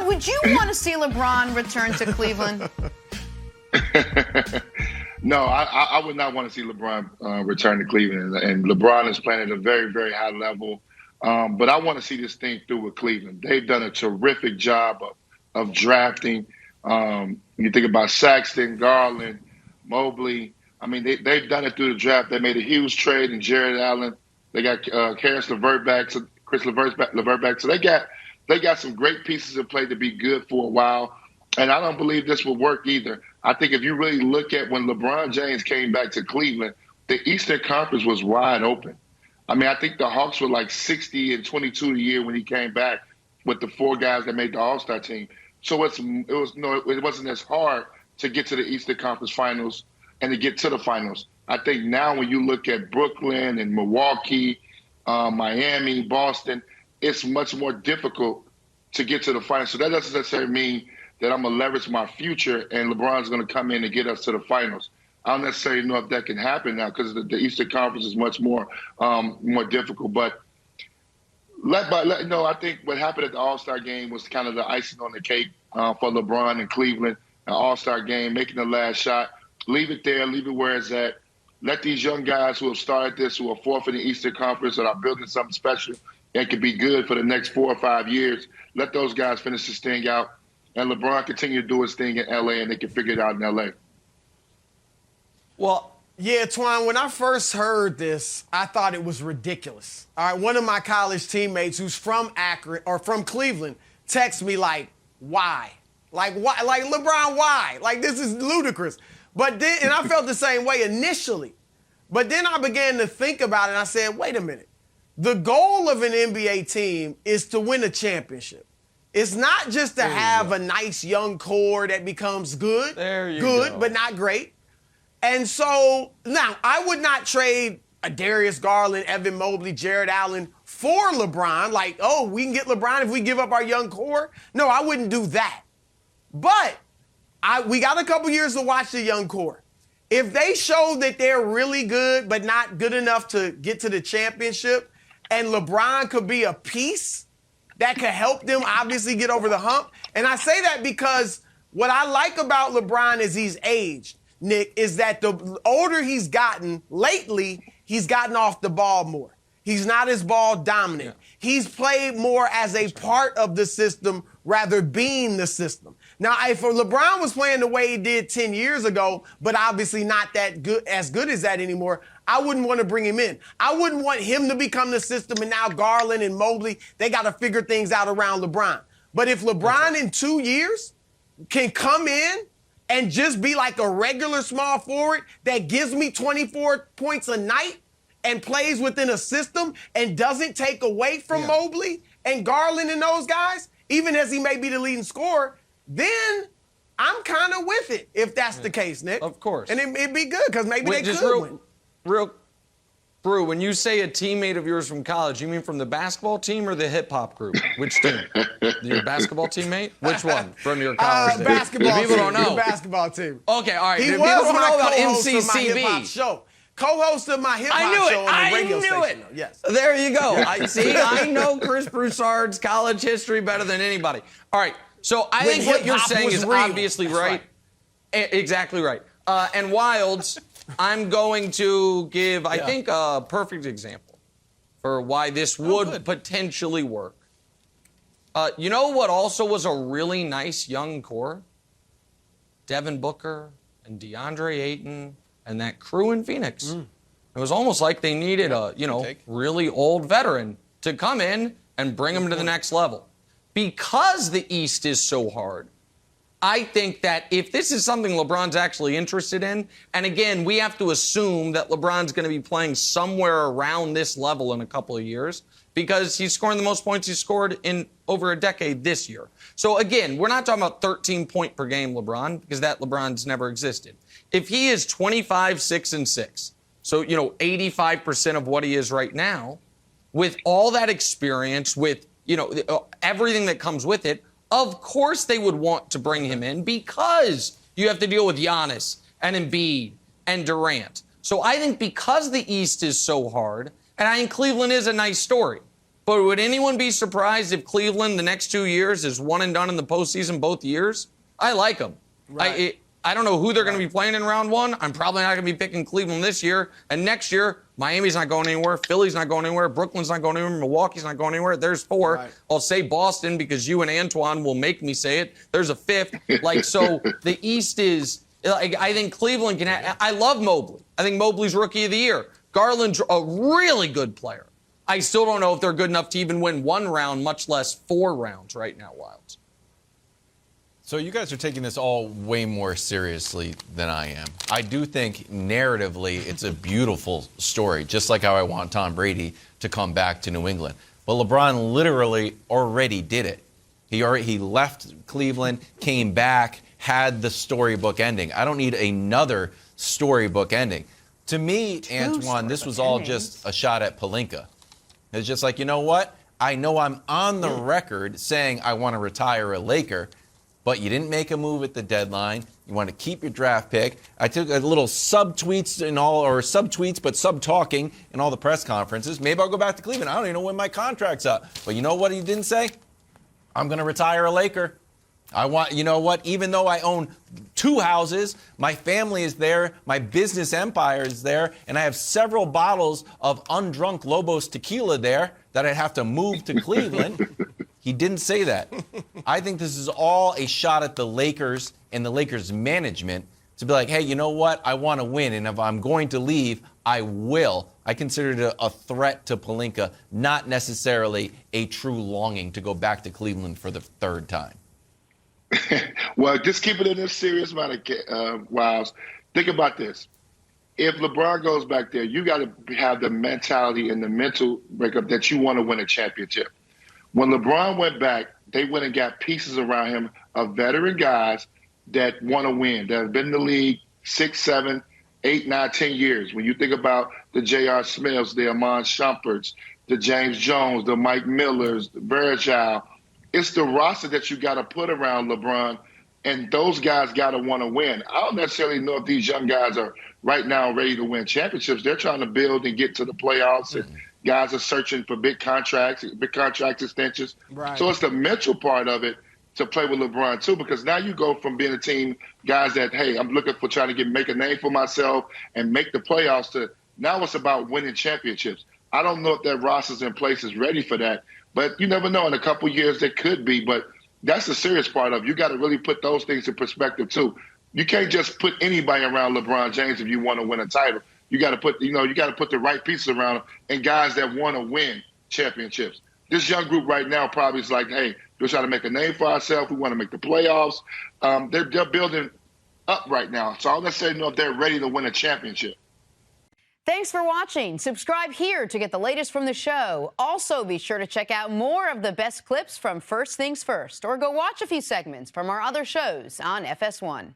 would you want to see LeBron return to Cleveland? No, I would not want to see LeBron return to Cleveland. And LeBron is playing at a very, very high level. But I want to see this thing through with Cleveland. They've done a terrific job of drafting. You think about Saxton, Garland, Mobley. I mean, they've done it through the draft. They made a huge trade in Jarrett Allen. They got Chris LeVert back. So they got some great pieces of play to be good for a while. And I don't believe this will work either. I think if you really look at when LeBron James came back to Cleveland, the Eastern Conference was wide open. I mean, I think the Hawks were like 60-22 a year when he came back with the 4 guys that made the All-Star team. So it wasn't as hard to get to the Eastern Conference Finals and to get to the finals. I think now when you look at Brooklyn and Milwaukee, Miami, Boston, it's much more difficult to get to the finals. So that doesn't necessarily mean that I'm going to leverage my future and LeBron's going to come in and get us to the finals. I don't necessarily know if that can happen now because the Eastern Conference is much more difficult. But I think what happened at the All-Star game was kind of the icing on the cake for LeBron and Cleveland. An All-Star game, making the last shot. Leave it there. Leave it where it's at. Let these young guys who have started this, who are fourth in the Eastern Conference and are building something special and could be good for the next 4 or 5 years, let those guys finish this thing out. And LeBron continue to do his thing in L.A., and they can figure it out in L.A. Well, yeah, Twan, when I first heard this, I thought it was ridiculous. All right, one of my college teammates who's from Akron or from Cleveland texted me like, why? Like, why? Like, LeBron, why? Like, this is ludicrous. But then, and I felt the same way initially. But then I began to think about it, and I said, wait a minute. The goal of an NBA team is to win a championship. It's not just to have a nice young core that becomes good. There you go. Good, but not great. And so, now, I would not trade a Darius, Garland, Evan Mobley, Jarrett Allen for LeBron. Like, oh, we can get LeBron if we give up our young core. No, I wouldn't do that. But we got a couple years to watch the young core. If they show that they're really good, but not good enough to get to the championship, and LeBron could be a piece that could help them obviously get over the hump. And I say that because what I like about LeBron is he's aged, Nick, is that the older he's gotten lately, he's gotten off the ball more. He's not as ball dominant. Yeah. He's played more as a part of the system rather being the system. Now, if LeBron was playing the way he did 10 years ago, but obviously not that good, as good as that anymore, I wouldn't want to bring him in. I wouldn't want him to become the system, and now Garland and Mobley, they got to figure things out around LeBron. But if LeBron in 2 years can come in and just be like a regular small forward that gives me 24 points a night and plays within a system and doesn't take away from Mobley and Garland and those guys, even as he may be the leading scorer, then I'm kind of with it if that's the case, Nick. Of course. And it'd be good because maybe they could win. Brew, when you say a teammate of yours from college, you mean from the basketball team or the hip-hop group? Which team? Your basketball teammate? Which one from your college? Basketball team. People don't know. Basketball team. Okay, all right. He People was don't my know about co-host of my MCCB. hip-hop show. Co-host of my hip-hop show on the radio station. I knew it. Yes. There you go. I know Chris Broussard's college history better than anybody. All right, so I think what you're saying is obviously right. Exactly right. And Wilds, I'm going to give, I think, a perfect example for why this would potentially work. You know what also was a really nice young core? Devin Booker and DeAndre Ayton and that crew in Phoenix. It was almost like they needed a, really old veteran to come in and bring them to the next level. Because the East is so hard, I think that if this is something LeBron's actually interested in, and again, we have to assume that LeBron's going to be playing somewhere around this level in a couple of years because he's scoring the most points he's scored in over a decade this year. So again, we're not talking about 13-point per game LeBron because that LeBron's never existed. If he is 25, 6, and 6, so, 85% of what he is right now, with all that experience, with, everything that comes with it, of course they would want to bring him in because you have to deal with Giannis and Embiid and Durant. So I think because the East is so hard, and I think Cleveland is a nice story, But would anyone be surprised if Cleveland the next 2 years is one and done in the postseason both years? I like them. Right. I don't know who they're going to be playing in round one. I'm probably not going to be picking Cleveland this year. And next year, Miami's not going anywhere. Philly's not going anywhere. Brooklyn's not going anywhere. Milwaukee's not going anywhere. There's four. Right. I'll say Boston because you and Antoine will make me say it. There's a fifth. So the East is, I think Cleveland can I love Mobley. I think Mobley's Rookie of the Year. Garland's a really good player. I still don't know if they're good enough to even win one round, much less 4 rounds right now, Wilds. So you guys are taking this all way more seriously than I am. I do think narratively it's a beautiful story, just like how I want Tom Brady to come back to New England. But LeBron literally already did it. He left Cleveland, came back, had the storybook ending. I don't need another storybook ending. To me, Antoine, this was all just a shot at Pelinka. It's just like, you know what? I know I'm on the record saying I want to retire a Laker, but you didn't make a move at the deadline. You want to keep your draft pick. I took a little sub-tweets but sub-talking in all the press conferences. Maybe I'll go back to Cleveland. I don't even know when my contract's up. But you know what he didn't say? I'm going to retire a Laker. You know what? Even though I own 2 houses, my family is there, my business empire is there, and I have several bottles of undrunk Lobos tequila there that I'd have to move to Cleveland. He didn't say that. I think this is all a shot at the Lakers and the Lakers management to be like, hey, you know what? I want to win, and if I'm going to leave, I will. I consider it a threat to Pelinka, not necessarily a true longing to go back to Cleveland for the 3rd time. Well, just keep it in this serious matter, Wiles. Think about this. If LeBron goes back there, you got to have the mentality and the mental breakup that you want to win a championship. When LeBron went back, they went and got pieces around him of veteran guys that want to win, that have been in the league 6, 7, 8, 9, 10 years. When you think about the J.R. Smiths, the Amon Shumperts, the James Jones, the Mike Millers, the Virgil, it's the roster that you got to put around LeBron, and those guys got to want to win. I don't necessarily know if these young guys are right now ready to win championships. They're trying to build and get to the playoffs, and guys are searching for big contract extensions. Right. So it's the mental part of it to play with LeBron, too, because now you go from being a team, guys that, hey, I'm looking for trying to make a name for myself and make the playoffs, to now it's about winning championships. I don't know if that roster's in place is ready for that. But you never know. In a couple years, there could be. But that's the serious part of it. You got to really put those things in perspective, too. You can't just put anybody around LeBron James if you want to win a title. You got to put, the right pieces around him and guys that want to win championships. This young group right now probably is like, hey, we're trying to make a name for ourselves. We want to make the playoffs. They're building up right now. So I don't necessarily know if they're ready to win a championship. Thanks for watching. Subscribe here to get the latest from the show. Also, be sure to check out more of the best clips from First Things First, or go watch a few segments from our other shows on FS1.